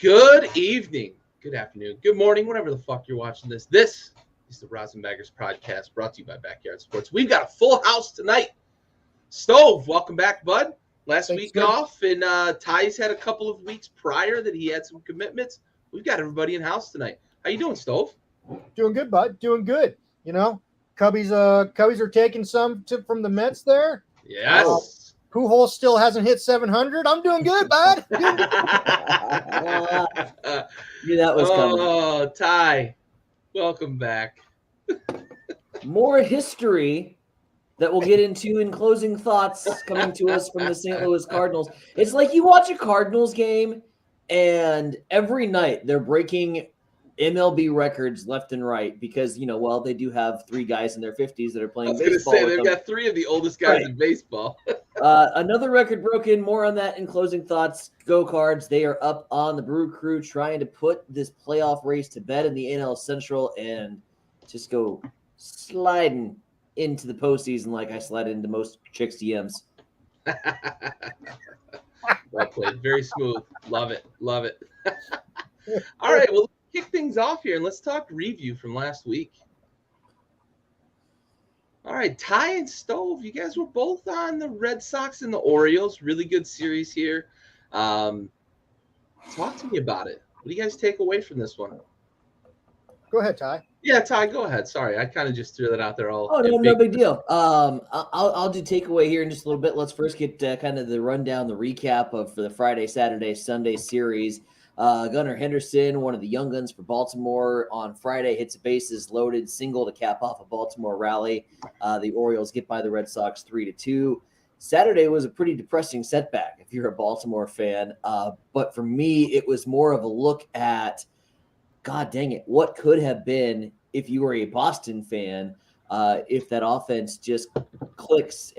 Good evening, good afternoon, good morning, whenever the fuck you're watching this. This is the Rosinbaggers podcast brought to you by Backyard Sports. We've got a full house tonight. Stove, welcome back, bud. Last week off, and Ty's had a couple of weeks prior that he had some commitments. We've got everybody in house tonight. How you doing, Stove? Doing good, bud. Doing good. You know, Cubbies are taking some from the Mets there. Yes. Pujols still hasn't hit 700. I'm doing good, bud. Knew that was coming. Oh, Ty, welcome back. More history that we'll get into in closing thoughts coming to us from the St. Louis Cardinals. It's like you watch a Cardinals game, and every night they're breaking MLB records left and right because, they do have three guys in their 50s that are playing baseball. I was going to say, they've got three of the oldest guys in baseball. Another record broken. More on that in closing thoughts. Go Cards. They are up on the Brew Crew trying to put this playoff race to bed in the NL Central and just go sliding into the postseason like I slide into most chicks' DMs. Well played. Very smooth. Love it. Love it. All right. Well, let's kick things off here and let's talk review from last week. All right. Ty and Stove, you guys were both on the Red Sox and the Orioles. Really good series here. Talk to me about it. What do you guys take away from this one? Go ahead, Ty. Yeah, Ty, go ahead. Sorry, I kind of just threw that out there. No big deal. I'll do takeaway here in just a little bit. Let's first get kind of the rundown, the recap for the Friday, Saturday, Sunday series. Gunnar Henderson, one of the young guns for Baltimore, on Friday hits a bases loaded single to cap off a Baltimore rally. The Orioles get by the Red Sox 3-2. Saturday was a pretty depressing setback if you're a Baltimore fan. But for me, it was more of a look at, God dang it, what could have been if you were a Boston fan, if that offense just clicks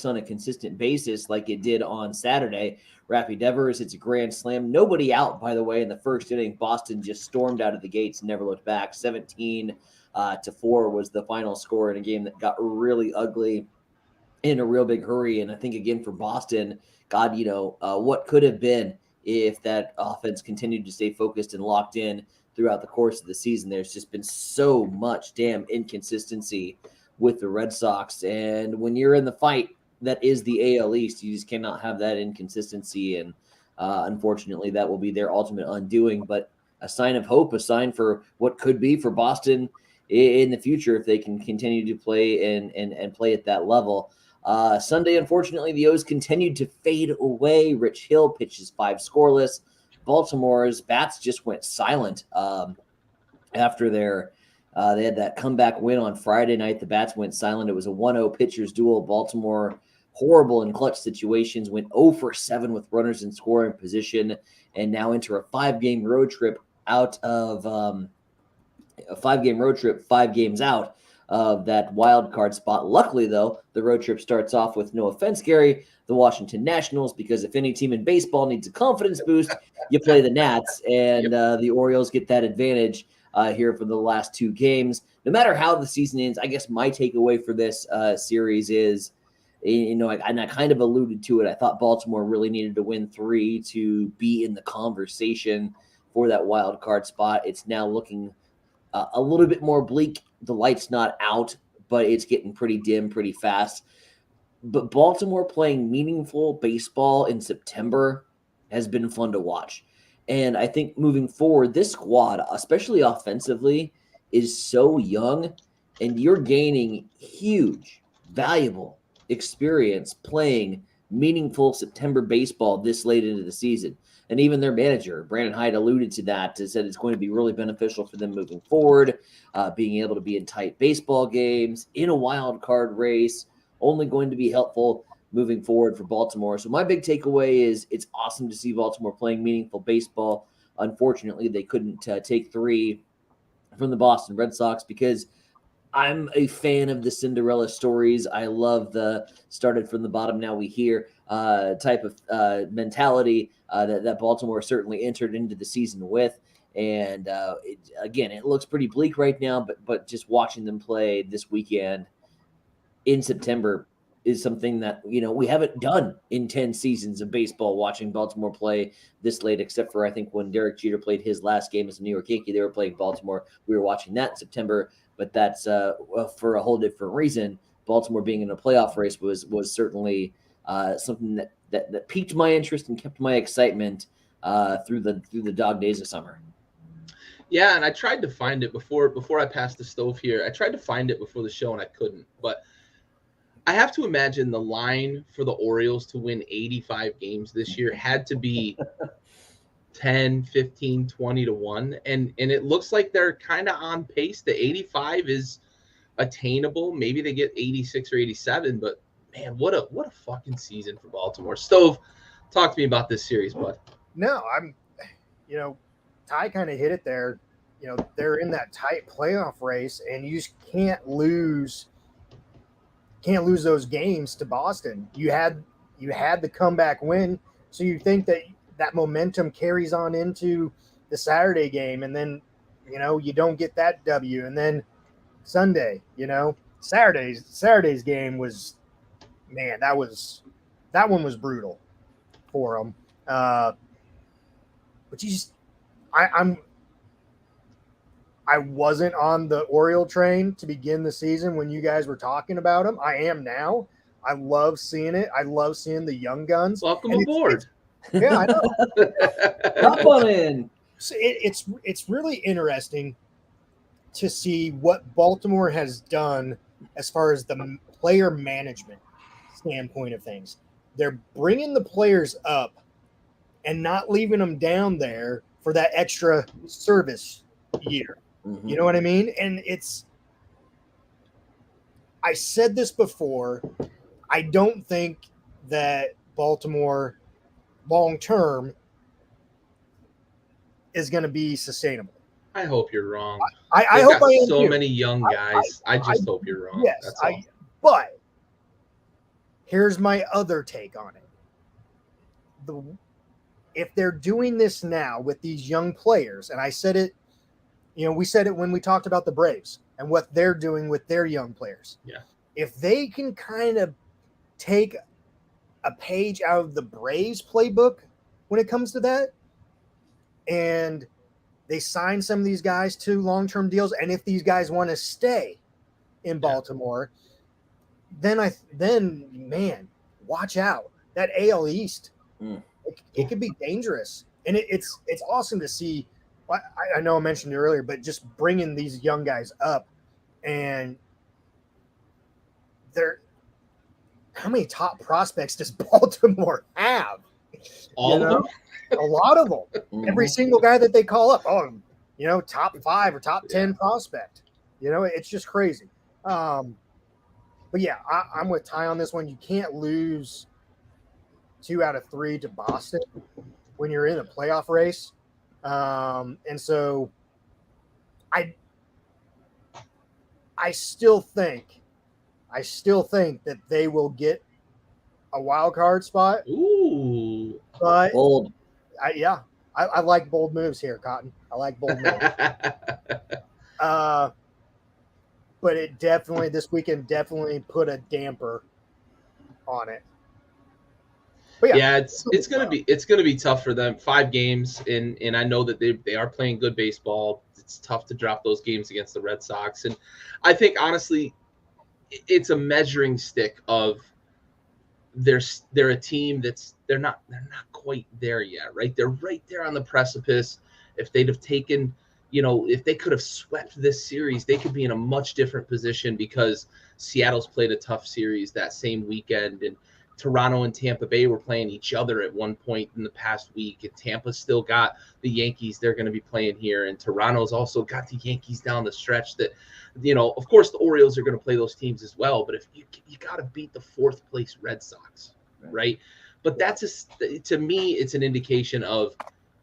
on a consistent basis like it did on Saturday. Rafi Devers, it's a grand slam. Nobody out, by the way, in the first inning. Boston just stormed out of the gates and never looked back. 17-4 was the final score in a game that got really ugly in a real big hurry. And I think, again, for Boston, God, what could have been if that offense continued to stay focused and locked in throughout the course of the season. There's just been so much damn inconsistency with the Red Sox. And when you're in the fight that is the AL East, you just cannot have that inconsistency. And unfortunately, that will be their ultimate undoing. But a sign of hope, a sign for what could be for Boston in the future if they can continue to play and play at that level. Sunday, unfortunately, the O's continued to fade away. Rich Hill pitches 5 scoreless. Baltimore's bats just went silent after they had that comeback win on Friday night. The bats went silent. It was a 1-0 pitchers duel. Baltimore, horrible in clutch situations, went 0 for 7 with runners in scoring position, and now enter a 5-game road trip out of a 5-game road trip, 5 games out of that wild card spot. Luckily, though, the road trip starts off with, no offense, Gary, the Washington Nationals, because if any team in baseball needs a confidence boost, you play the Nats, and the Orioles get that advantage here for the last 2 games. No matter how the season ends, I guess my takeaway for this series is, and I kind of alluded to it, I thought Baltimore really needed to win 3 to be in the conversation for that wild card spot. It's now looking a little bit more bleak. The light's not out, but it's getting pretty dim pretty fast. But Baltimore playing meaningful baseball in September has been fun to watch. And I think moving forward, this squad, especially offensively, is so young, and you're gaining huge, valuable experience playing meaningful September baseball this late into the season. And even their manager, Brandon Hyde, alluded to that, said it's going to be really beneficial for them moving forward, being able to be in tight baseball games, in a wild card race, only going to be helpful moving forward for Baltimore. So my big takeaway is it's awesome to see Baltimore playing meaningful baseball. Unfortunately, they couldn't take 3 from the Boston Red Sox because I'm a fan of the Cinderella stories. I love the started from the bottom, now we hear type of mentality that Baltimore certainly entered into the season with. And it looks pretty bleak right now, but just watching them play this weekend in September, is something that, we haven't done in 10 seasons of baseball, watching Baltimore play this late, except for I think when Derek Jeter played his last game as a New York Yankee, they were playing Baltimore. We were watching that in September, but that's for a whole different reason. Baltimore being in a playoff race was certainly something that piqued my interest and kept my excitement through the dog days of summer. Yeah, and I tried to find it before I passed the stove here. I tried to find it before the show and I couldn't. But I have to imagine the line for the Orioles to win 85 games this year had to be 10, 15, 20 to 1. And it looks like they're kind of on pace. The 85 is attainable. Maybe they get 86 or 87, but man, what a fucking season for Baltimore. Stove, talk to me about this series, bud. No, Ty kind of hit it there. They're in that tight playoff race, and you just can't lose those games to Boston. You had the comeback win, so you think that momentum carries on into the Saturday game, and then you don't get that W, and then Sunday, Saturday's game was, man, that one was brutal for them. But I wasn't on the Oriole train to begin the season when you guys were talking about them. I am now. I love seeing it. I love seeing the young guns. Welcome aboard. Yeah, I know. Hop on in. So it's really interesting to see what Baltimore has done as far as the player management standpoint of things. They're bringing the players up and not leaving them down there for that extra service year. Mm-hmm. You know what I mean? And I said this before, I don't think that Baltimore long-term is going to be sustainable. I hope you're wrong. I hope I am so too. many young guys. I just hope you're wrong. Yes, That's all. But here's my other take on it. If they're doing this now with these young players, and I said it, we said it when we talked about the Braves and what they're doing with their young players. Yeah. If they can kind of take a page out of the Braves playbook when it comes to that, and they sign some of these guys to long-term deals, and if these guys want to stay in Baltimore, then man, watch out. That AL East, it could be dangerous. And it's awesome to see. I know I mentioned it earlier, but just bringing these young guys up, and how many top prospects does Baltimore have? All of them? A lot of them. Mm-hmm. Every single guy that they call up, top 5 or top 10 prospect. It's just crazy. But yeah, I'm with Ty on this one. You can't lose 2 out of 3 to Boston when you're in a playoff race. And so I still think that they will get a wild card spot. Ooh. But Bold. I like bold moves here, Cotton. I like bold moves. But it definitely, this weekend definitely put a damper on it. But yeah, it's gonna be tough for them. 5 games, and I know that they are playing good baseball. It's tough to drop those games against the Red Sox, and I think honestly, it's a measuring stick of they're a team they're not quite there yet, right? They're right there on the precipice. If they'd have taken, if they could have swept this series, they could be in a much different position because Seattle's played a tough series that same weekend, and Toronto and Tampa Bay were playing each other at one point in the past week, and Tampa's still got the Yankees they're going to be playing here, and Toronto's also got the Yankees down the stretch that, of course the Orioles are going to play those teams as well, but if you got to beat the 4th place Red Sox, right? But to me, it's an indication of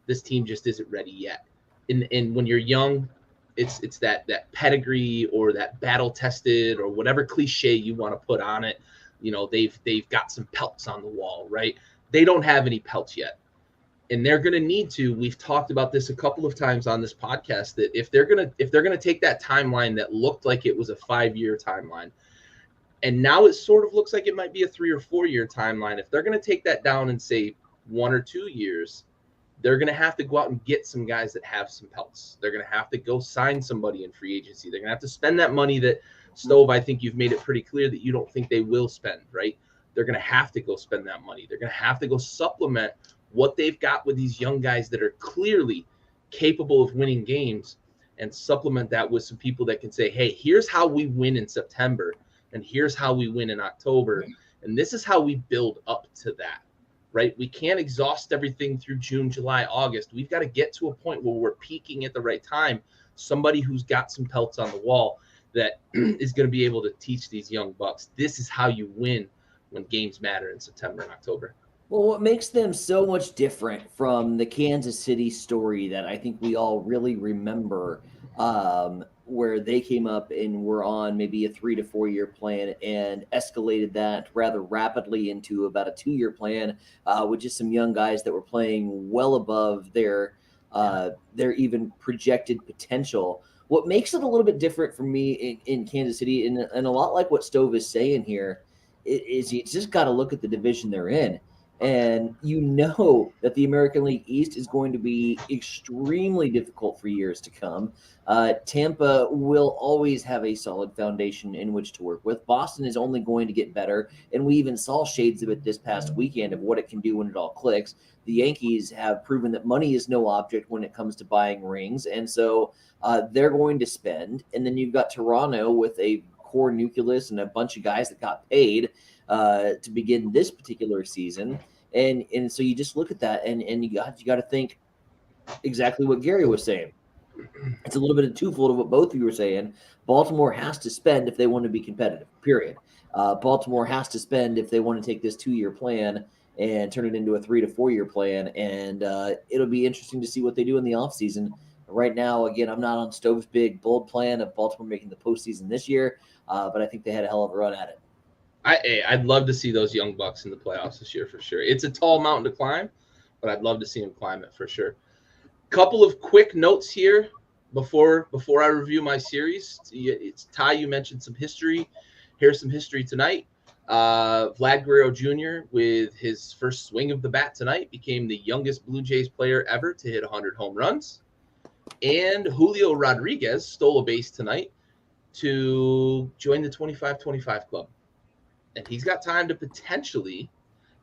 this team just isn't ready yet. And when you're young, it's that pedigree or that battle tested or whatever cliche you want to put on it. They've got some pelts on the wall, right? They don't have any pelts yet. And they're going to need to. We've talked about this a couple of times on this podcast, that if they're going to take that timeline that looked like it was a 5-year timeline, And now it sort of looks like it might be a 3 or 4 year timeline. If they're going to take that down and say 1 or 2 years, they're going to have to go out and get some guys that have some pelts. They're going to have to go sign somebody in free agency. They're going to have to spend that money that Stove, I think you've made it pretty clear that you don't think they will spend, right? They're going to have to go spend that money. They're going to have to go supplement what they've got with these young guys that are clearly capable of winning games, and supplement that with some people that can say, hey, here's how we win in September, and here's how we win in October. And this is how we build up to that, right? We can't exhaust everything through June, July, August. We've got to get to a point where we're peaking at the right time. Somebody who's got some pelts on the wall that is going to be able to teach these young bucks. This is how you win when games matter in September and October. Well, what makes them so much different from the Kansas City story that I think we all really remember, where they came up and were on maybe a 3 to 4 year plan and escalated that rather rapidly into about a 2-year plan, with just some young guys that were playing well above their even projected potential. What makes it a little bit different for me in Kansas City, and a lot like what Stove is saying here, is you just got to look at the division they're in. And you know that the American League East is going to be extremely difficult for years to come. Tampa will always have a solid foundation in which to work with. Boston is only going to get better, and we even saw shades of it this past weekend of what it can do when it all clicks. The Yankees have proven that money is no object when it comes to buying rings, and so they're going to spend. And then you've got Toronto with a core nucleus and a bunch of guys that got paid to begin this particular season. And so you just look at that and you got to think exactly what Gary was saying. It's a little bit of twofold of what both of you were saying. Baltimore has to spend if they want to be competitive, period. Baltimore has to spend if they want to take this 2-year plan and turn it into a 3 to 4 year plan. And it'll be interesting to see what they do in the offseason. Right now, again, I'm not on Stove's big, bold plan of Baltimore making the postseason this year, but I think they had a hell of a run at it. I'd love to see those young bucks in the playoffs this year for sure. It's a tall mountain to climb, but I'd love to see them climb it for sure. Couple of quick notes here before I review my series. It's Ty, you mentioned some history. Here's some history tonight. Vlad Guerrero Jr., with his first swing of the bat tonight, became the youngest Blue Jays player ever to hit 100 home runs. And Julio Rodriguez stole a base tonight to join the 25-25 club. And he's got time to potentially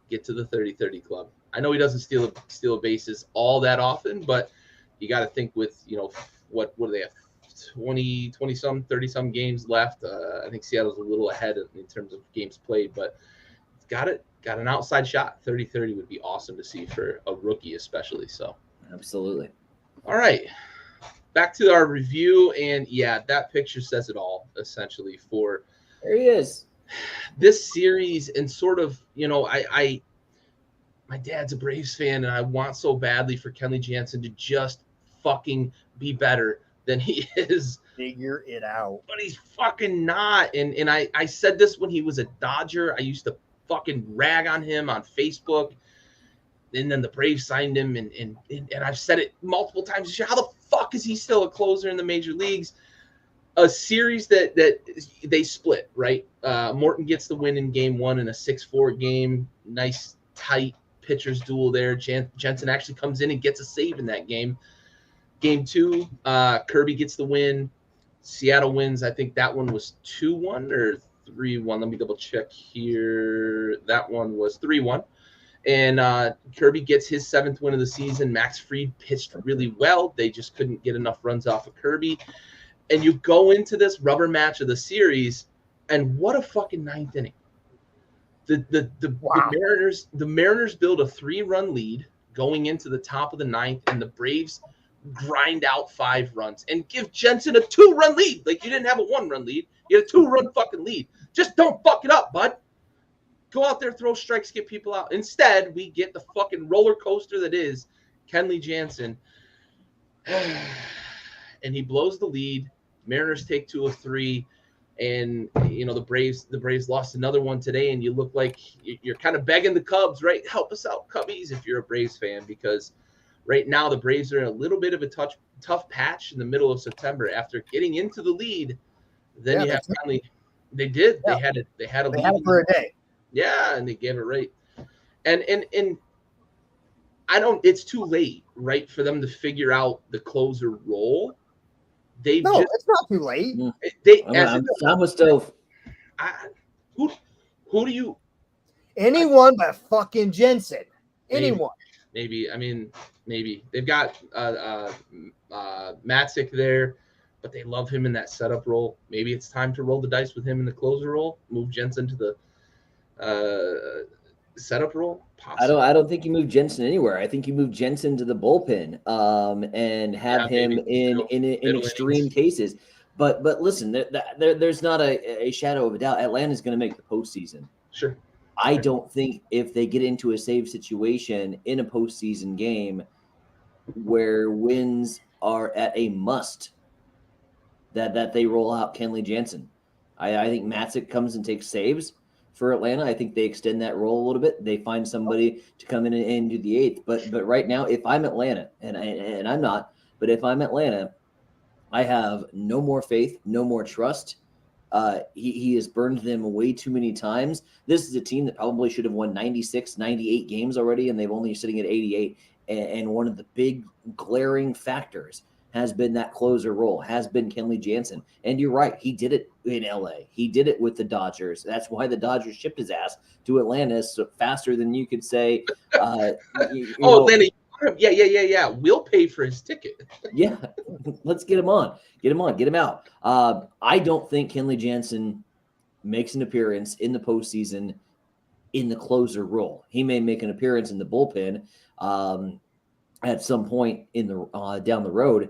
get to the 30-30 club. I know he doesn't steal bases all that often, but you got to think with, what do they have, 20-some, 30-some games left. I think Seattle's a little ahead in terms of games played, but got an outside shot. 30-30 would be awesome to see for a rookie especially. So absolutely. All right. Back to our review, and yeah, that picture says it all, essentially, for there he is. This series. And sort of, my dad's a Braves fan, and I want so badly for Kenley Jansen to just fucking be better than he is. Figure it out. But he's fucking not. And I said this when he was a Dodger. I used to fucking rag on him on Facebook. And then the Braves signed him, and I've said it multiple times this year. How the fuck is he still a closer in the major leagues? A series that they split, right? Morton gets the win in game 1 in a 6-4 game. Nice, tight pitcher's duel there. Jensen actually comes in and gets a save in that game. Game 2, Kirby gets the win. Seattle wins. I think that one was 2-1 or 3-1. Let me double check here. That one was 3-1. And Kirby gets his 7th win of the season. Max Fried pitched really well. They just couldn't get enough runs off of Kirby. And you go into this rubber match of the series, and what a fucking 9th inning. Wow. The Mariners build a 3-run lead going into the top of the 9th, and the Braves grind out 5 runs and give Jensen a 2-run lead. Like, you didn't have a 1-run lead. You had a 2-run fucking lead. Just don't fuck it up, bud. Go out there, throw strikes, get people out. Instead, we get the fucking roller coaster that is Kenley Jansen. And he blows the lead. Mariners take 2 of 3. And, the Braves lost another one today. And you look like you're kind of begging the Cubs, right? Help us out, Cubbies, if you're a Braves fan. Because right now the Braves are in a little bit of a tough patch in the middle of September. After getting into the lead, then you have Kenley. They did. Yeah. They had it. They had a They lead. had it for a day. Yeah, and they gave it right. And I don't. It's too late, right, for them to figure out the closer role. They've No, just it's not too late. they I'm, as I'm, I'm with Stove. who do you Anyone but fucking Jensen. Anyone. maybe I mean maybe they've got Matzik there, but they love him in that setup role. Maybe it's time to roll the dice with him in the closer role. Move Jensen to the setup role. Possibly. I don't think you move Jensen anywhere. I think you move Jensen to the bullpen, and have him maybe in extreme innings. cases. But listen, there's not a shadow of a doubt. Atlanta's going to make the postseason. Sure. I don't think if they get into a save situation in a postseason game where wins are at a must, that they roll out Kenley Jansen. I think Matzik comes and takes saves for Atlanta. I think they extend that role a little bit. They find somebody to come in and do the eighth. But right now, if I'm Atlanta, and I'm not, but if I'm Atlanta, I have no more faith, no more trust. He has burned them way too many times. This is a team that probably should have won 96, 98 games already, and they've only sitting at 88. And one of the big glaring factors has been that closer role, has been Kenley Jansen. And you're right, he did it in LA. He did it with the Dodgers. That's why the Dodgers shipped his ass to Atlanta faster than you could say. Atlanta. Yeah. We'll pay for his ticket. Yeah, let's get him on. Get him out. I don't think Kenley Jansen makes an appearance in the postseason in the closer role. He may make an appearance in the bullpen at some point in the down the road,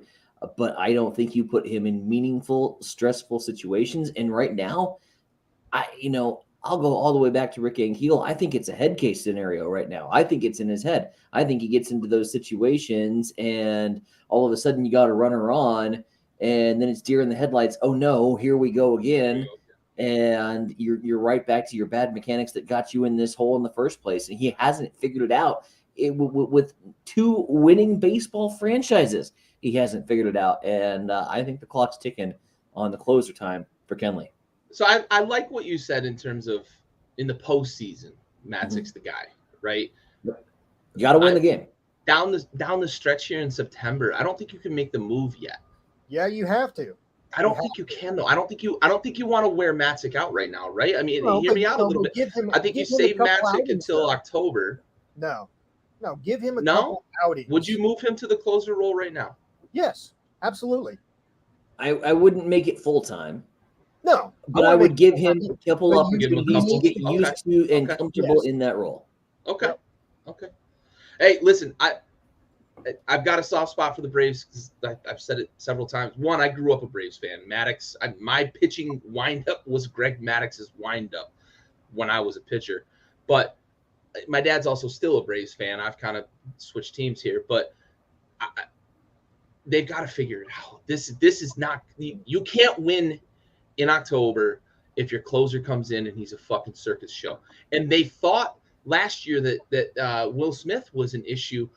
but I don't think you put him in meaningful, stressful situations. And right now, I'll go all the way back to Rick Ankiel. I think it's a head case scenario right now. I think it's in his head. I think he gets into those situations and all of a sudden you got a runner on and then it's deer in the headlights. Oh no, here we go again. And you're right back to your bad mechanics that got you in this hole in the first place. And he hasn't figured it out. With two winning baseball franchises, he hasn't figured it out. And I think the clock's ticking on the closer time for Kenley. So I like what you said in terms of in the postseason, Matzik's the guy, right? You got to win the game. Down the stretch here in September, I don't think you can make the move yet. Yeah, you have to. I don't think you can though. I don't think you want to wear Matzik out right now, right? I mean, hear me out a little bit. I think you save Matzik until October. No, give him a couple outings. Would you move him to the closer role right now? Yes, absolutely. I wouldn't make it full time. No, but I would give him a couple opportunities to get used to and comfortable in that role. Okay. Hey, listen, I've got a soft spot for the Braves because I've said it several times. One, I grew up a Braves fan. Maddox, my pitching windup was Greg Maddox's windup when I was a pitcher. But my dad's also still a Braves fan. I've kind of switched teams here, but they've got to figure it out. This is not – you can't win in October if your closer comes in and he's a fucking circus show. And they thought last year that Will Smith was an issue.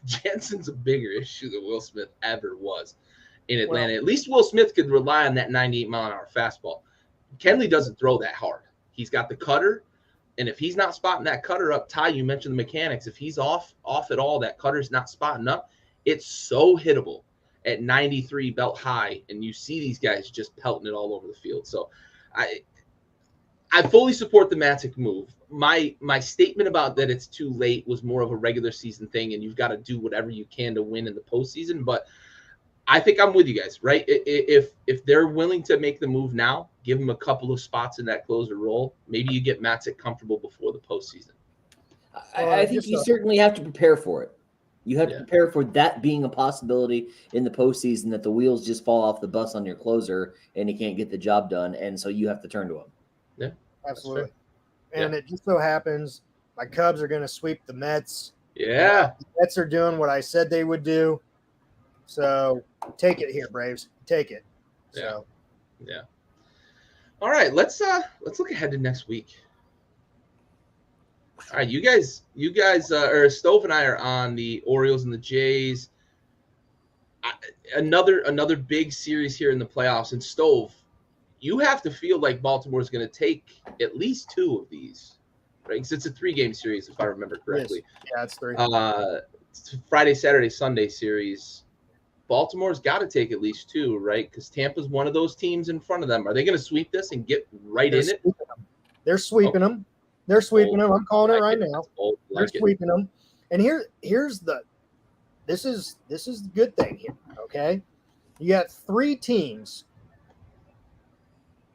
Jensen's a bigger issue than Will Smith ever was in Atlanta. At least Will Smith could rely on that 98-mile-an-hour fastball. Kenley doesn't throw that hard. He's got the cutter, and if he's not spotting that cutter up, Ty, you mentioned the mechanics. If he's off at all, that cutter's not spotting up, it's so hittable at 93 belt high, and you see these guys just pelting it all over the field. So I fully support the Matzik move. My statement about that it's too late was more of a regular season thing, and you've got to do whatever you can to win in the postseason. But I think I'm with you guys, right? If they're willing to make the move now, give them a couple of spots in that closer role. Maybe you get Matzik comfortable before the postseason. I think you certainly have to prepare for it. You have to prepare for that being a possibility in the postseason, that the wheels just fall off the bus on your closer and he can't get the job done, and so you have to turn to him. Yeah, absolutely. And it just so happens my Cubs are going to sweep the Mets. Yeah, the Mets are doing what I said they would do. So take it here, Braves. Take it. So. Yeah. All right, let's look ahead to next week. All right, you guys, or Stove and I are on the Orioles and the Jays. Another big series here in the playoffs. And Stove, you have to feel like Baltimore is going to take at least 2 of these, right? Because it's a 3-game series, if I remember correctly. Yes. Yeah, it's 3. Friday, Saturday, Sunday series. Baltimore's got to take at least 2, right? Because Tampa's one of those teams in front of them. Are they going to sweep this and get right in it? They're sweeping them. They're sweeping them. I'm calling it right now. They're sweeping them. And here's the this is the good thing here. Okay, you got 3 teams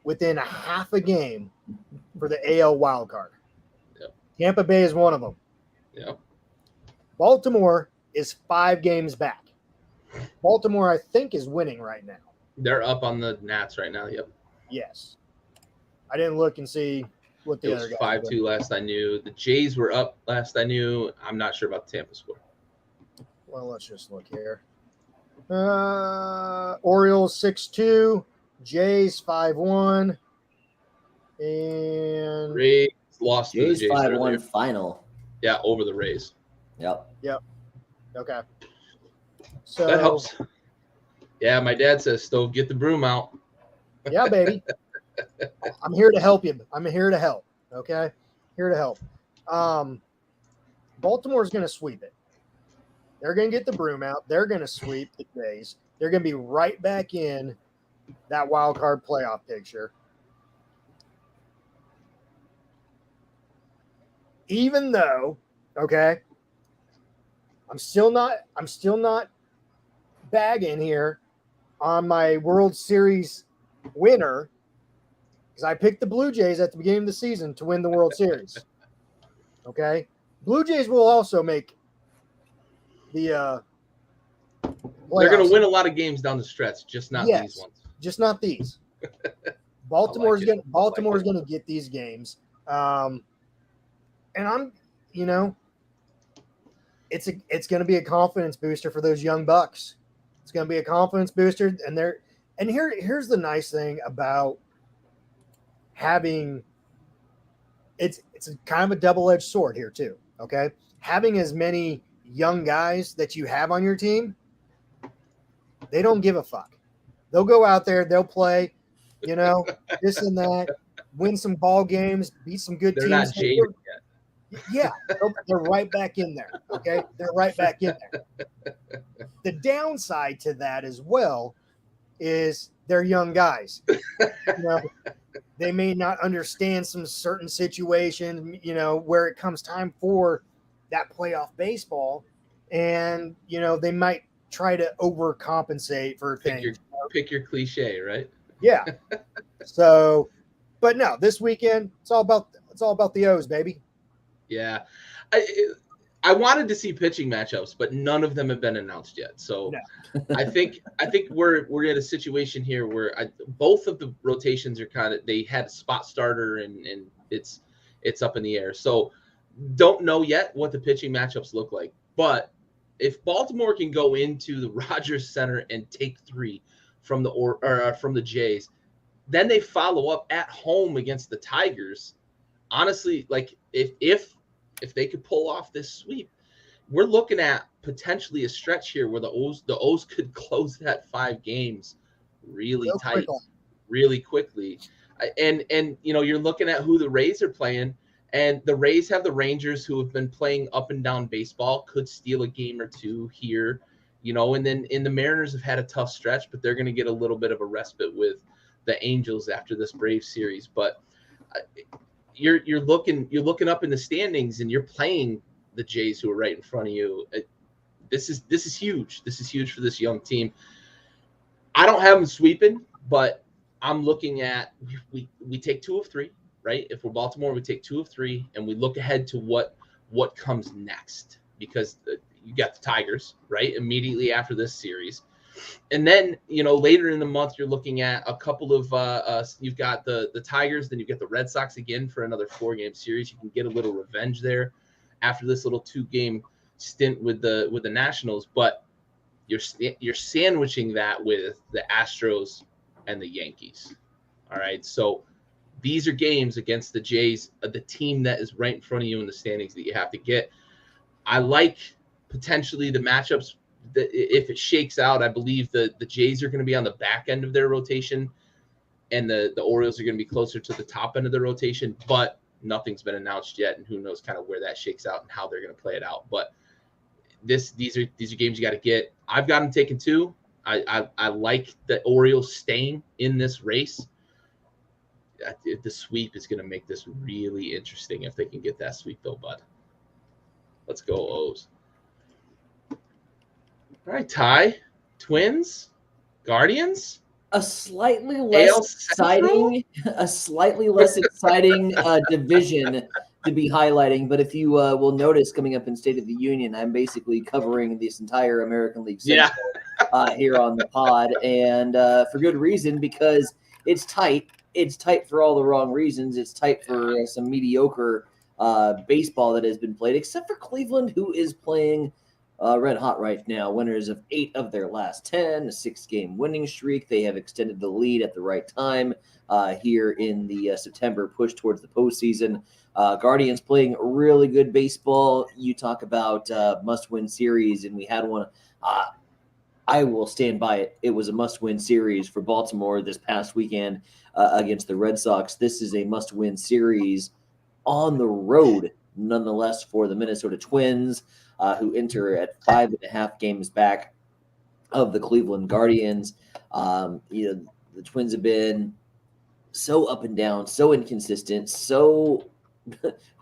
within a half a game for the AL wild card. Yep. Tampa Bay is one of them. Yep. Baltimore is 5 games back. Baltimore, I think, is winning right now. They're up on the Nats right now. Yep. Yes. I didn't look and see what the other guys were. 5-2 last I knew. The Jays were up last I knew. I'm not sure about the Tampa score. Well, let's just look here. Orioles 6-2, Jays 5-1, and Rays lost. Jays 5-1 final. Yeah, over the Rays. Yep. Okay. So that helps. Yeah, my dad says, Stove, get the broom out. Yeah, baby. I'm here to help you. I'm here to help. Okay? Here to help. Baltimore's going to sweep it. They're going to get the broom out. They're going to sweep the Jays. They're going to be right back in that wild card playoff picture. Even though, okay, I'm still not bagging here on my World Series winner because I picked the Blue Jays at the beginning of the season to win the World Series. Okay, Blue Jays will also make the they're going to win a lot of games down the stretch, just not these ones. Just not these. Baltimore's going to get these games. And I'm, it's going to be a confidence booster for those young bucks. It's going to be a confidence booster, and here's the nice thing about having it's a kind of a double-edged sword here too. Okay, having as many young guys that you have on your team, they don't give a fuck. They'll go out there, they'll play, this and that, win some ball games, beat some good teams. They're not jaded yet. Yeah, they're right back in there. Okay, they're right back in there. The downside to that as well is they're young guys. They may not understand some certain situation, where it comes time for that playoff baseball, and they might try to overcompensate for things. Pick your cliche, right? Yeah. So, but no, this weekend it's all about the O's, baby. Yeah, I wanted to see pitching matchups, but none of them have been announced yet. So no. I think we're in a situation here where both of the rotations are they had a spot starter and it's up in the air. So don't know yet what the pitching matchups look like. But if Baltimore can go into the Rogers Center and take 3 from the Jays, then they follow up at home against the Tigers. Honestly, like if they could pull off this sweep, we're looking at potentially a stretch here where the O's could close that 5 games really tight, really quickly. And you're looking at who the Rays are playing, and the Rays have the Rangers, who have been playing up and down baseball, could steal a game or 2 here, and then the Mariners have had a tough stretch, but they're going to get a little bit of a respite with the Angels after this Braves series. But you're looking up in the standings, and you're playing the Jays, who are right in front of you. This is huge. This is huge for this young team. I don't have them sweeping, but I'm looking at we take 2 of 3, right? If we're Baltimore, we take 2 of 3, and we look ahead to what comes next, because you got the Tigers, right, immediately after this series. And then, later in the month, you're looking at a couple of you've got the Tigers, then you've got the Red Sox again for another 4-game series. You can get a little revenge there after this little 2-game stint with the Nationals, but you're sandwiching that with the Astros and the Yankees. All right, so these are games against the Jays, the team that is right in front of you in the standings that you have to get. I like potentially the matchups. If it shakes out, I believe the Jays are going to be on the back end of their rotation. and the Orioles are going to be closer to the top end of the rotation, but nothing's been announced yet, and who knows kind of where that shakes out and how they're going to play it out. But these are games you got to get. I've got them taking 2. I like the Orioles staying in this race. The sweep is going to make this really interesting if they can get that sweep, though, bud. Let's go, O's. All right, Ty. Twins, Guardians. A slightly less exciting division to be highlighting. But if you will notice, coming up in State of the Union, I'm basically covering this entire American League Central here on the pod, and for good reason, because it's tight. It's tight for all the wrong reasons. It's tight for some mediocre baseball that has been played, except for Cleveland, who is playing red hot right now. Winners of 8 of their last 10, a 6-game winning streak. They have extended the lead at the right time here in the September push towards the postseason. Guardians playing really good baseball. You talk about must-win series, and we had one. I will stand by it. It was a must-win series for Baltimore this past weekend against the Red Sox. This is a must-win series on the road, nonetheless, for the Minnesota Twins, who enter at 5.5 games back of the Cleveland Guardians. The Twins have been so up and down, so inconsistent, so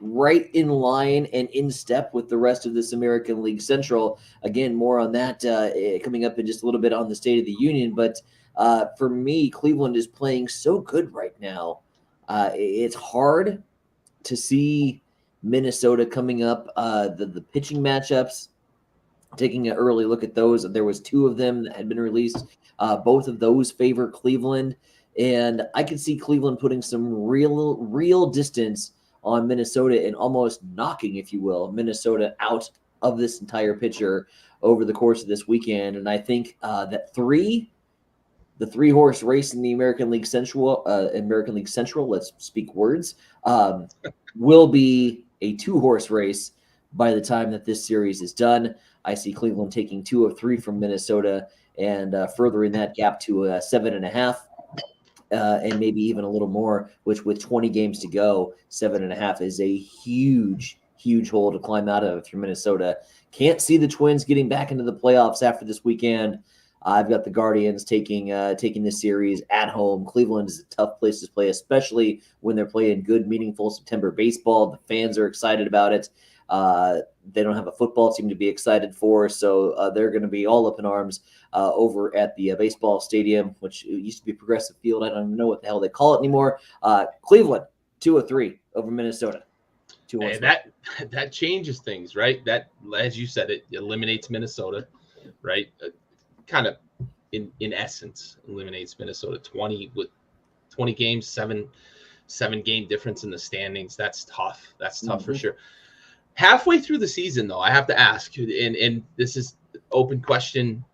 right in line and in step with the rest of this American League Central. Again, more on that coming up in just a little bit on the State of the Union. But for me, Cleveland is playing so good right now. It's hard to see Minnesota coming up. The pitching matchups, taking an early look at those, there was 2 of them that had been released. Both of those favor Cleveland. And I could see Cleveland putting some real distance on Minnesota and almost knocking, if you will, Minnesota out of this entire picture over the course of this weekend. And I think that the 3-horse race in the American League Central, let's speak words, will be a 2-horse race by the time that this series is done. I see Cleveland taking 2 of 3 from Minnesota and furthering that gap to 7.5. And maybe even a little more, which with 20 games to go, 7.5 is a huge hole to climb out of if you're Minnesota. Can't see the Twins getting back into the playoffs after this weekend. I've got the Guardians taking this series at home. Cleveland is a tough place to play, especially when they're playing good, meaningful September baseball. The fans are excited about it. They don't have a football team to be excited for, so they're going to be all up in arms over at the baseball stadium, which used to be Progressive Field. I don't even know what the hell they call it anymore. Cleveland, 2 of 3 over Minnesota. Hey, that changes things, right? That, as you said, it eliminates Minnesota, right? Kind of, in essence, eliminates Minnesota. 20 games, seven game difference in the standings. That's tough. That's tough for sure. Halfway through the season, though, I have to ask, and this is an open question,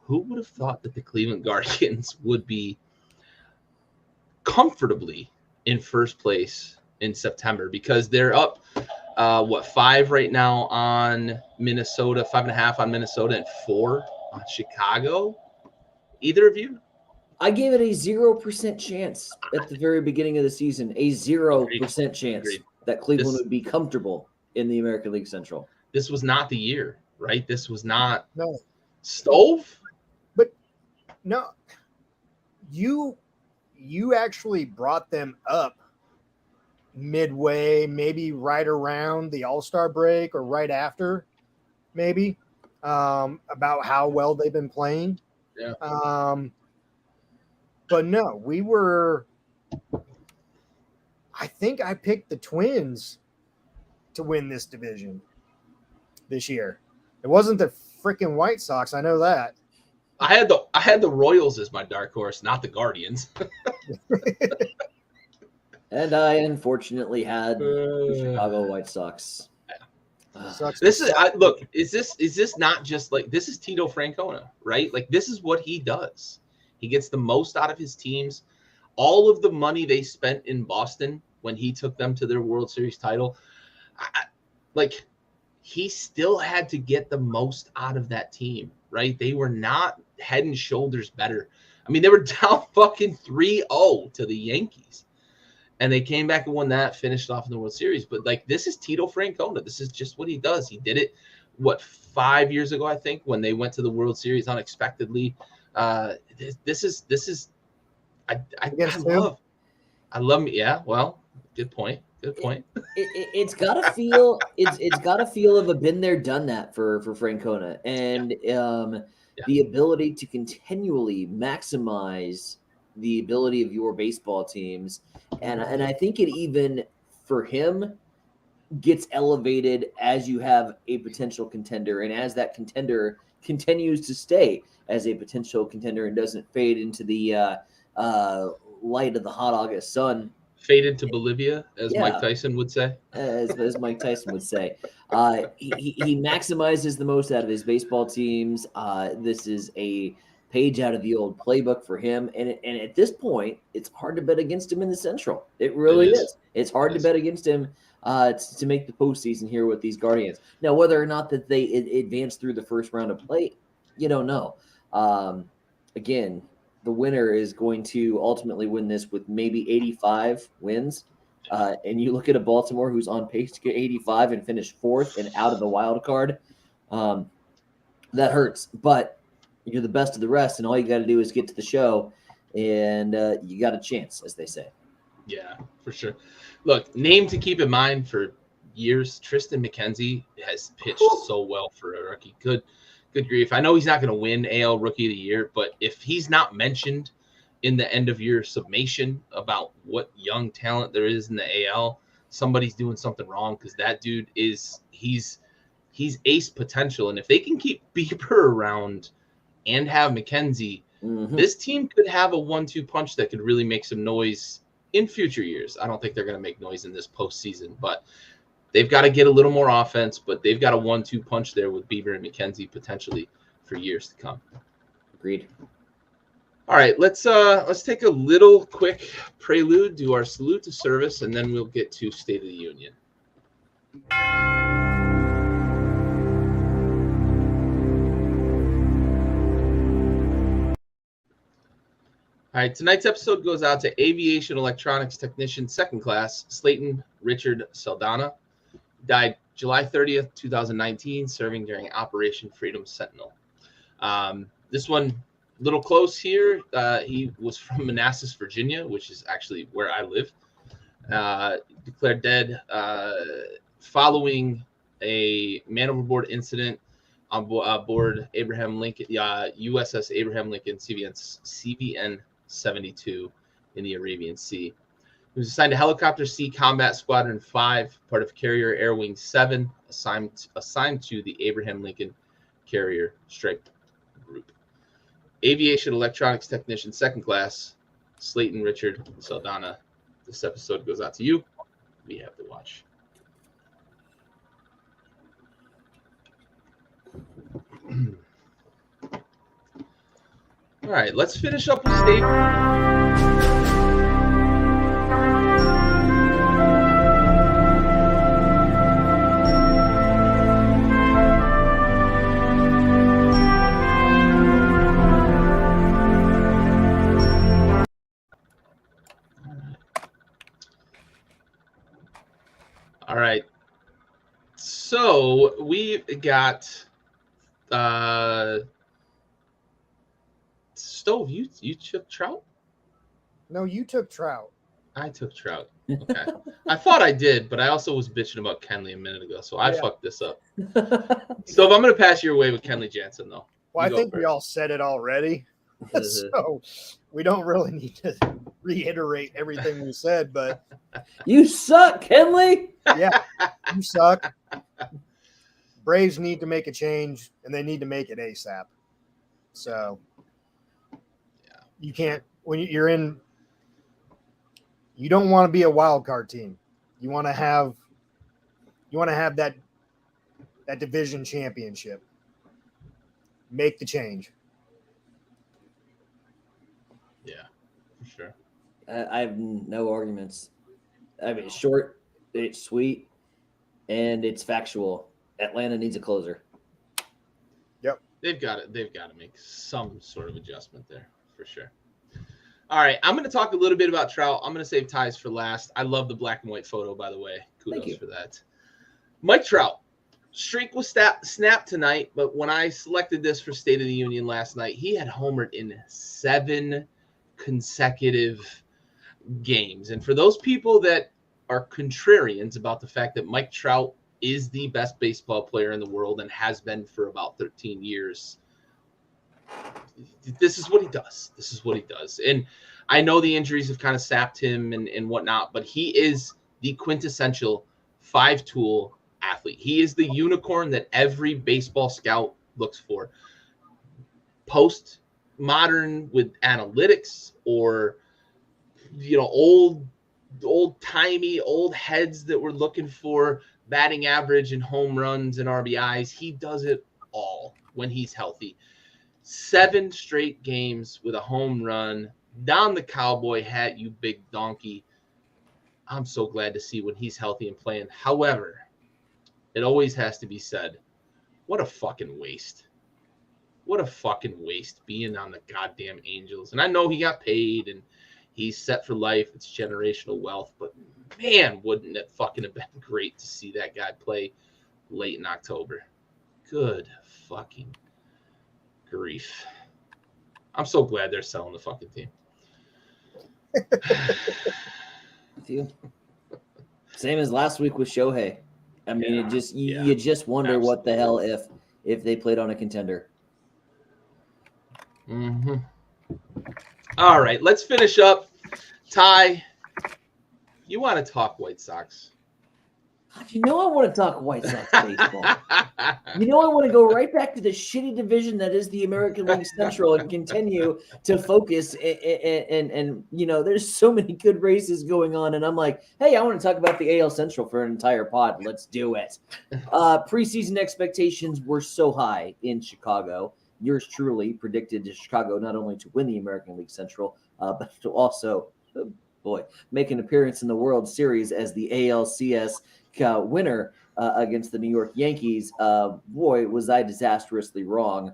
who would have thought that the Cleveland Guardians would be comfortably in first place in September? Because they're up, 5 right now on Minnesota, 5.5 on Minnesota, and 4 on Chicago. Either of you? I gave it a 0% chance at the very beginning of the season, a 0% chance that Cleveland would be comfortable in the American League Central. This was not the year, right? This was not Stove. But no, you actually brought them up midway, maybe right around the All-Star break or right after, maybe, about how well they've been playing. Yeah. But no, I think I picked the Twins to win this division this year. It wasn't the freaking White Sox. I know that. I had the Royals as my dark horse, not the Guardians. And I unfortunately had the Chicago White Sox. This is is this not just like, this is Tito Francona, right? Like, this is what he does. He gets the most out of his teams. All of the money they spent in Boston when he took them to their World Series title, he still had to get the most out of that team, right? They were not head and shoulders better I mean, they were down fucking 3-0 to the Yankees. And they came back and won that, finished off in the World Series. But, like, this is Tito Francona. This is just what he does. He did it, 5 years ago, I think, when they went to the World Series unexpectedly. This is I love me. Yeah, well, good point. It's got to feel it's got to feel of a been there, done that for Francona, and the ability to continually maximize the ability of your baseball teams, and I think it even for him gets elevated as you have a potential contender, and as that contender continues to stay as a potential contender and doesn't fade into the light of the hot August sun. Fade into Bolivia, as Mike Tyson would say. As Mike Tyson would say. He maximizes the most out of his baseball teams. This is a page out of the old playbook for him. And at this point, it's hard to bet against him in the Central. It really is. It's hard to bet against him to make the postseason here with these Guardians. Now, whether or not that they advance through the first round of play, you don't know. Again, the winner is going to ultimately win this with maybe 85 wins. And you look at a Baltimore who's on pace to get 85 and finish fourth and out of the wild card. That hurts, but you're the best of the rest, and all you got to do is get to the show, and you got a chance, as they say. Yeah, for sure. Look, name to keep in mind for years, Tristan McKenzie has pitched so well for a rookie. Good grief. I know he's not going to win AL Rookie of the Year, but if he's not mentioned in the end of year summation about what young talent there is in the AL, somebody's doing something wrong, because that dude he's ace potential. And if they can keep Bieber around and have McKenzie, this team could have a 1-2 punch that could really make some noise in future years. I don't think they're going to make noise in this postseason, but they've got to get a little more offense, but they've got a 1-2 punch there with Bieber and McKenzie potentially for years to come. Agreed. All right, let's take a little quick prelude, do our salute to service, and then we'll get to State of the Union. All right, tonight's episode goes out to Aviation Electronics Technician Second Class, Slayton Richard Saldana. Died July 30th, 2019, serving during Operation Freedom Sentinel. This one, a little close here. He was from Manassas, Virginia, which is actually where I live. Declared dead following a man overboard incident on board Abraham Lincoln, USS Abraham Lincoln, CVN 72 in the Arabian Sea. He was assigned to Helicopter C Combat Squadron 5, part of Carrier Air Wing 7, assigned to the Abraham Lincoln Carrier Strike Group. Aviation Electronics Technician Second Class, Slayton Richard Saldana. This episode goes out to you. We have to watch. All right, let's finish up with State. All right. So we got Stove, you took Trout? No, you took Trout. I took Trout. Okay. I thought I did, but I also was bitching about Kenley a minute ago, so I fucked this up. Stove, I'm going to pass your way with Kenley Jansen, though. Well, I think we all said it already, so we don't really need to reiterate everything we said, but... You suck, Kenley! Yeah, you suck. Braves need to make a change, and they need to make it ASAP. So... You can't, when you're in, you don't want to be a wild card team. You want to have that division championship. Make the change. Yeah, for sure. I have no arguments. I mean, it's short, it's sweet, and it's factual. Atlanta needs a closer. Yep. They've got to make some sort of adjustment there. for sure. All right, I'm going to talk a little bit about Trout. I'm going to save ties for last. I love the black and white photo, by the way. Kudos for that. Mike Trout. Streak was snapped tonight, but when I selected this for State of the Union last night, he had homered in 7 consecutive games. And for those people that are contrarians about the fact that Mike Trout is the best baseball player in the world and has been for about 13 years, this is what he does. This is what he does. And I know the injuries have kind of sapped him and whatnot, but he is the quintessential 5-tool athlete. He is the unicorn that every baseball scout looks for. Post-modern with analytics or, old-timey, old heads that we're looking for batting average and home runs and RBIs. He does it all when he's healthy. 7 straight games with a home run. Down the cowboy hat, you big donkey. I'm so glad to see when he's healthy and playing. However, it always has to be said, what a fucking waste. What a fucking waste being on the goddamn Angels. And I know he got paid and he's set for life. It's generational wealth. But, man, wouldn't it fucking have been great to see that guy play late in October? Good fucking grief. I'm so glad they're selling the fucking team. With you. Same as last week with Shohei. I mean, you just wonder Absolutely. what the hell if they played on a contender. Mm-hmm. All right, let's finish up. Ty, you want to talk White Sox? God, I want to talk White Sox baseball. I want to go right back to the shitty division that is the American League Central and continue to focus. And there's so many good races going on. And I'm like, hey, I want to talk about the AL Central for an entire pod. Let's do it. Preseason expectations were so high in Chicago. Yours truly predicted Chicago not only to win the American League Central, but to also, make an appearance in the World Series as the ALCS winner against the New York Yankees. Was I disastrously wrong,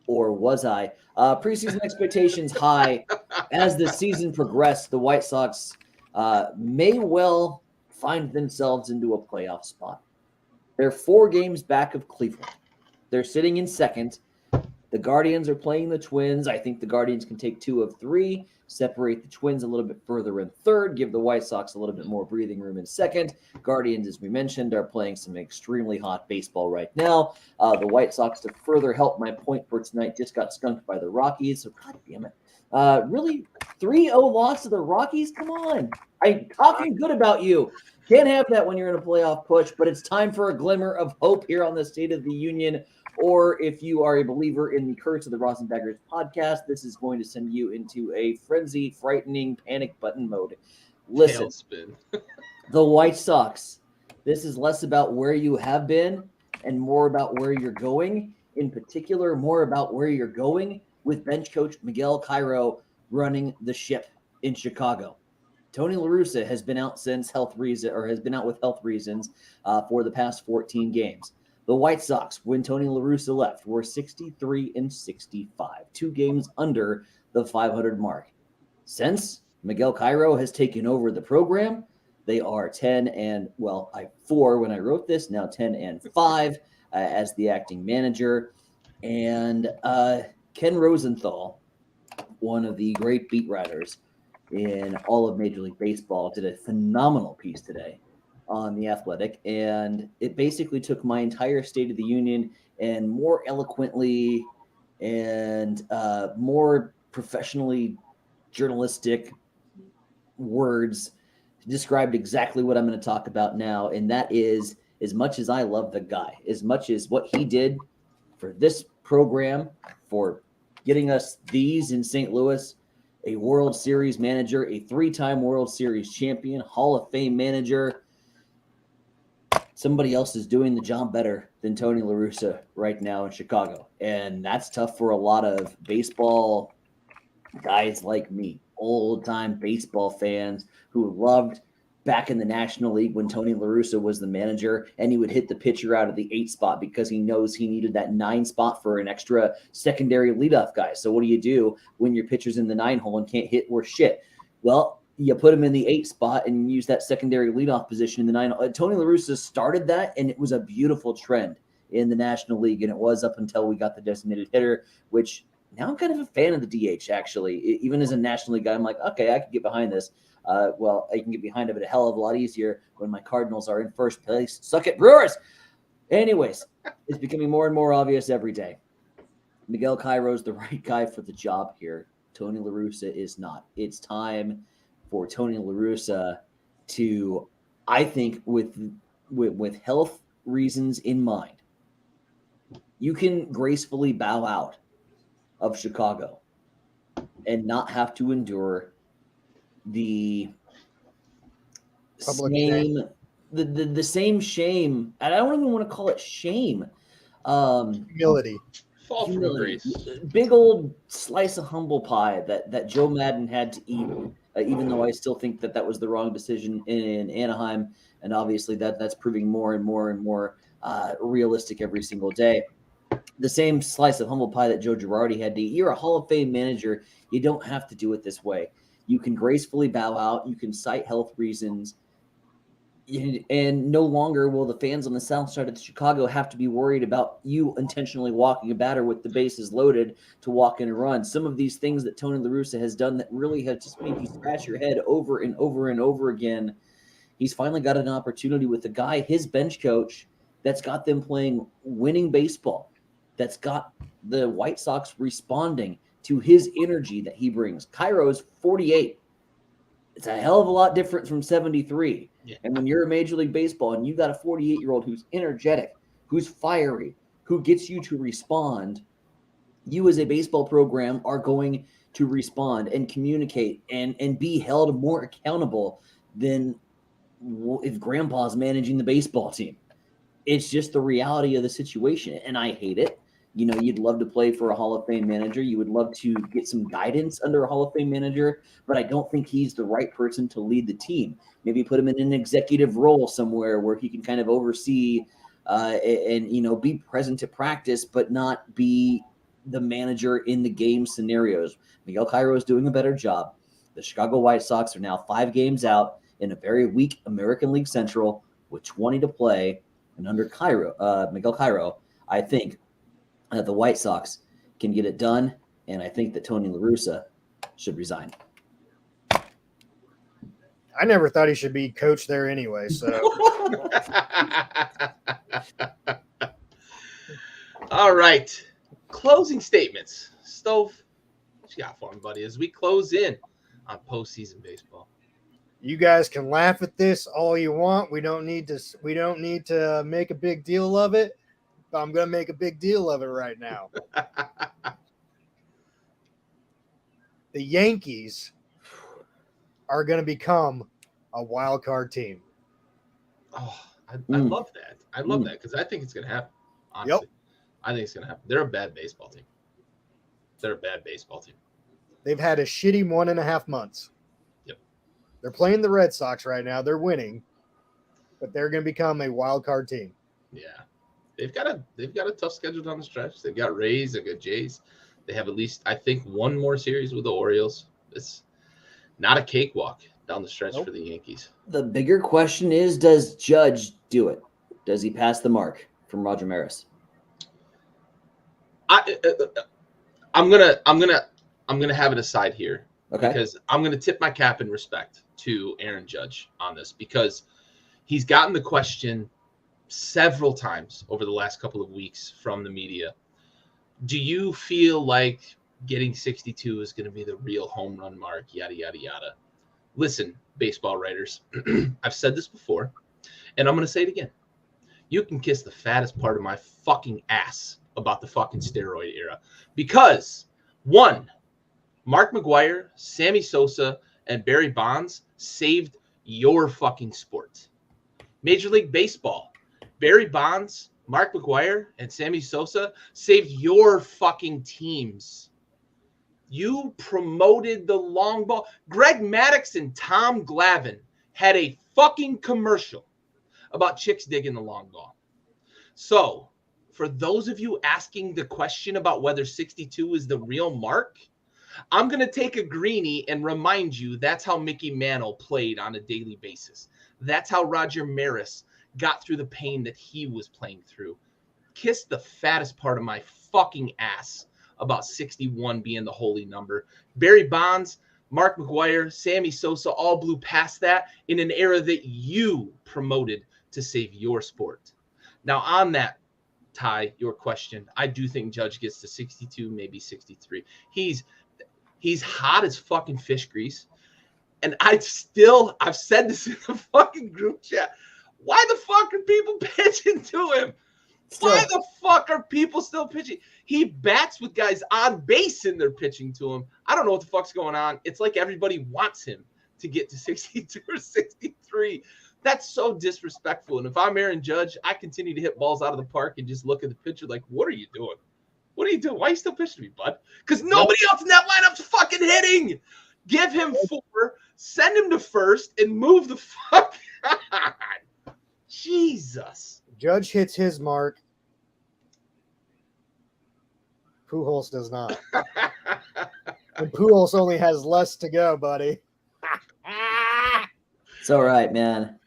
or was I? Preseason expectations high. As the season progressed, the White Sox may well find themselves into a playoff spot. They're 4 games back of Cleveland. They're sitting in second. The Guardians are playing the Twins. I think the Guardians can take 2 of 3, separate the Twins a little bit further in third, give the White Sox a little bit more breathing room in second. Guardians, as we mentioned, are playing some extremely hot baseball right now. The White Sox, to further help my point for tonight, just got skunked by the Rockies. So, God damn it. Really? 3-0 loss to the Rockies? Come on. I'm talking good about you. Can't have that when you're in a playoff push, but it's time for a glimmer of hope here on the State of the Union. Or if you are a believer in the Curse of the Rosinbaggers podcast, this is going to send you into a frenzy, frightening, panic button mode. Listen, the White Sox, this is less about where you have been and more about where you're going. In particular, more about where you're going with bench coach Miguel Cairo running the ship in Chicago. Tony La Russa has been out with health reasons for the past 14 games. The White Sox, when Tony La Russa left, were 63-65, 2 games under the 500 mark. Since Miguel Cairo has taken over the program, they are 4 when I wrote this, now 10-5 as the acting manager. And Ken Rosenthal, one of the great beat writers in all of Major League Baseball, did a phenomenal piece today on The Athletic, and it basically took my entire State of the Union and more eloquently and more professionally journalistic words described exactly what I'm going to talk about now, and that is, as much as I love the guy, as much as what he did for this program, for getting us these in St. Louis, a World Series manager, a 3-time World Series champion, Hall of Fame manager, somebody else is doing the job better than Tony La Russa right now in Chicago. And that's tough for a lot of baseball guys like me, old-time baseball fans who loved back in the National League when Tony La Russa was the manager, and he would hit the pitcher out of the 8 spot because he knows he needed that 9 spot for an extra secondary leadoff guy. So what do you do when your pitcher's in the 9 hole and can't hit worth shit? Well, you put him in the 8 spot and use that secondary leadoff position in the 9 hole. Tony La Russa started that, and it was a beautiful trend in the National League, and it was up until we got the designated hitter, which now I'm kind of a fan of the DH, actually. Even as a National League guy, I'm like, okay, I can get behind this. Well, I can get behind it a hell of a lot easier when my Cardinals are in first place. Suck it, Brewers! Anyways, it's becoming more and more obvious every day. Miguel Cairo is the right guy for the job here. Tony La Russa is not. It's time for Tony La Russa to, I think, with health reasons in mind, you can gracefully bow out of Chicago and not have to endure the Public same shame. the same shame. And I don't even want to call it shame. Humility. Fall from Humility. grace. Big old slice of humble pie that Joe Madden had to eat, even though I still think that was the wrong decision in Anaheim. And obviously that's proving more and more and more realistic every single day. The same slice of humble pie that Joe Girardi had to eat. You're a Hall of Fame manager. You don't have to do it this way. You can gracefully bow out. You can cite health reasons. And no longer will the fans on the south side of Chicago have to be worried about you intentionally walking a batter with the bases loaded to walk in and run. Some of these things that Tony La Russa has done that really have just made you scratch your head over and over and over again. He's finally got an opportunity with a guy, his bench coach, that's got them playing winning baseball, that's got the White Sox responding to his energy that he brings. Cairo's 48. It's a hell of a lot different from 73. Yeah. And when you're a Major League Baseball and you got a 48-year-old who's energetic, who's fiery, who gets you to respond, you as a baseball program are going to respond and communicate and be held more accountable than if Grandpa's managing the baseball team. It's just the reality of the situation, and I hate it. You know, you'd love to play for a Hall of Fame manager. You would love to get some guidance under a Hall of Fame manager, but I don't think he's the right person to lead the team. Maybe put him in an executive role somewhere where he can kind of oversee and, you know, be present at practice, but not be the manager in the game scenarios. Miguel Cairo is doing a better job. The Chicago White Sox are now 5 games out in a very weak American League Central with 20 to play. And under Miguel Cairo, I think the White Sox can get it done, and I think that Tony La Russa should resign. I never thought he should be coach there anyway, so. All right. Closing statements. Stove, what you got for him, buddy, as we close in on postseason baseball? You guys can laugh at this all you want. We don't need to make a big deal of it. I'm going to make a big deal of it right now. The Yankees are going to become a wild card team. Oh, I love that. I love that because I think it's going to happen. Honestly. Yep. I think it's going to happen. They're a bad baseball team. They've had a shitty 1.5 months. Yep. They're playing the Red Sox right now. They're winning, but they're going to become a wild card team. Yeah. They've got a tough schedule down the stretch. They've got Rays, they've got Jays. They have at least, I think, one more series with the Orioles. It's not a cakewalk down the stretch for the Yankees. The bigger question is, does Judge do it? Does he pass the mark from Roger Maris? I'm gonna have it aside here, okay? Because I'm gonna tip my cap in respect to Aaron Judge on this because he's gotten the question several times over the last couple of weeks from the media. Do you feel like getting 62 is going to be the real home run mark? Yada, yada, yada. Listen, baseball writers, I've said this before, and I'm going to say it again. You can kiss the fattest part of my fucking ass about the fucking steroid era. Because, 1, Mark McGwire, Sammy Sosa, and Barry Bonds saved your fucking sport. Major League Baseball, Barry Bonds, Mark McGwire, and Sammy Sosa saved your fucking teams. You promoted the long ball. Greg Maddux and Tom Glavine had a fucking commercial about chicks digging the long ball. So, for those of you asking the question about whether 62 is the real mark, I'm going to take a greenie and remind you that's how Mickey Mantle played on a daily basis. That's how Roger Maris got through the pain that he was playing through. Kiss the fattest part of my fucking ass about 61 being the holy number. Barry Bonds, Mark McGwire, Sammy Sosa all blew past that in an era that you promoted to save your sport. Now, on that, Ty, your question, I do think Judge gets to 62, maybe 63. He's hot as fucking fish grease. And I've said this in the fucking group chat. Why the fuck are people pitching to him? Why the fuck are people still pitching? He bats with guys on base and they're pitching to him. I don't know what the fuck's going on. It's like everybody wants him to get to 62 or 63. That's so disrespectful. And if I'm Aaron Judge, I continue to hit balls out of the park and just look at the pitcher like, what are you doing? What are you doing? Why are you still pitching to me, bud? Because nobody else in that lineup's fucking hitting. Give him 4, send him to first, and move the fuck on. Jesus. Judge hits his mark. Pujols does not. And Pujols only has less to go, buddy. It's all right, man.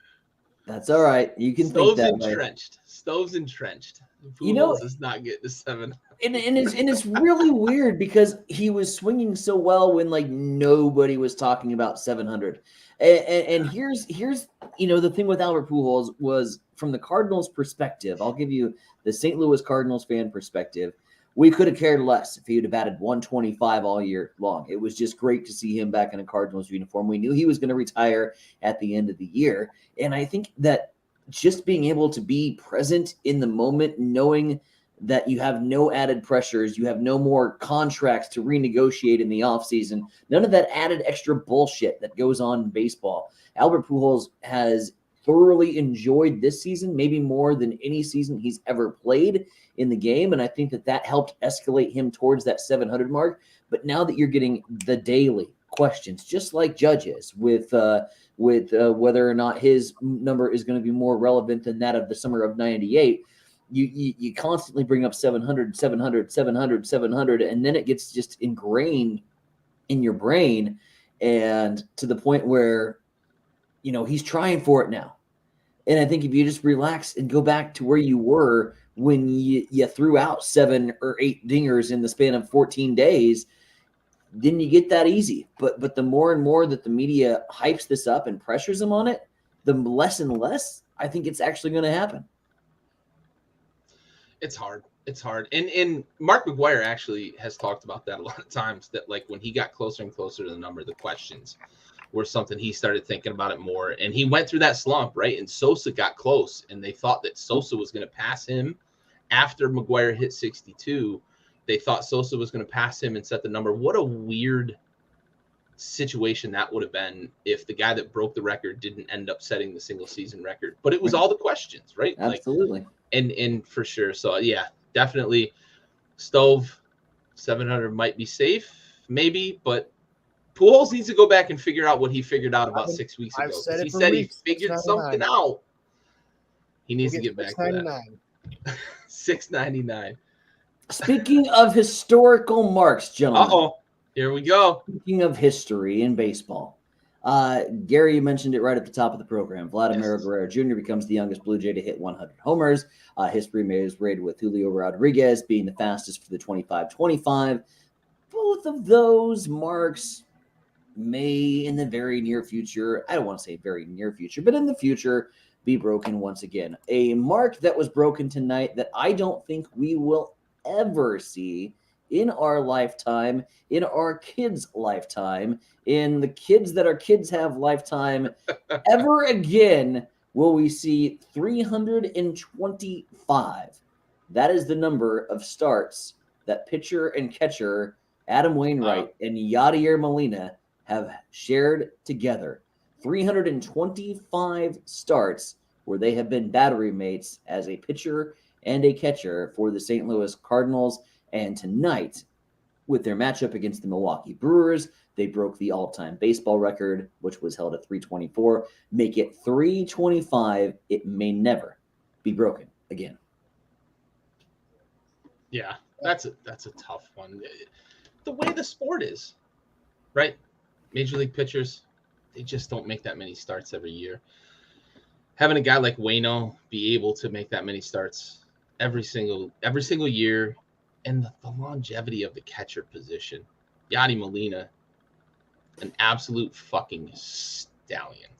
That's all right. You can think that way. Stove's entrenched. Pujols does not get the 7. And it's really weird because he was swinging so well when like nobody was talking about 700. And here's the thing with Albert Pujols was from the Cardinals' perspective. I'll give you the St. Louis Cardinals fan perspective. We could have cared less if he would have batted 125 all year long. It was just great to see him back in a Cardinals uniform. We knew he was going to retire at the end of the year. And I think that just being able to be present in the moment, knowing that you have no added pressures, you have no more contracts to renegotiate in the offseason, none of that added extra bullshit that goes on in baseball. Albert Pujols has thoroughly enjoyed this season, maybe more than any season he's ever played in the game. And I think that helped escalate him towards that 700 mark. But now that you're getting the daily questions, just like Judge is with whether or not his number is going to be more relevant than that of the summer of 98, you constantly bring up 700, 700, 700, 700, and then it gets just ingrained in your brain, and to the point where, he's trying for it now. And I think if you just relax and go back to where you were when you threw out 7 or 8 dingers in the span of 14 days, then you get that easy. But the more and more that the media hypes this up and pressures him on it, the less and less I think it's actually going to happen. It's hard. And Mark McGwire actually has talked about that a lot of times, that like when he got closer and closer to the number, the questions were something he started thinking about it more. And he went through that slump, right? And Sosa got close, and they thought that Sosa was going to pass him after McGwire hit 62. They thought Sosa was going to pass him and set the number. What a weird situation that would have been if the guy that broke the record didn't end up setting the single season record. But it was all the questions, right? Absolutely. And for sure. So yeah, definitely Stove 700 might be safe, maybe, but Pujols needs to go back and figure out what he figured out about 6 weeks ago. He said he figured something out. He needs to get back to that. 699. Speaking of historical marks, gentlemen. Here we go. Speaking of history in baseball, Gary, you mentioned it right at the top of the program. Vladimir Guerrero Jr. becomes the youngest Blue Jay to hit 100 homers. History is made with Julio Rodriguez being the fastest for the 25-25. Both of those marks may, in the very near future, I don't want to say very near future, but in the future, be broken once again. A mark that was broken tonight that I don't think we will ever see in our lifetime, in our kids' lifetime, in the kids that our kids have lifetime, ever again will we see 325. That is the number of starts that pitcher and catcher Adam Wainwright and Yadier Molina have shared together. 325 starts where they have been battery mates as a pitcher and a catcher for the St. Louis Cardinals. And tonight, with their matchup against the Milwaukee Brewers. They broke the all-time baseball record, which was held at 324. Make it 325. It may never be broken again. Yeah, that's a tough one. The way the sport is, right? Major league pitchers, they just don't make that many starts every year. Having a guy like Waino be able to make that many starts every single year, and the longevity of the catcher position. Yadi Molina, an absolute fucking stallion.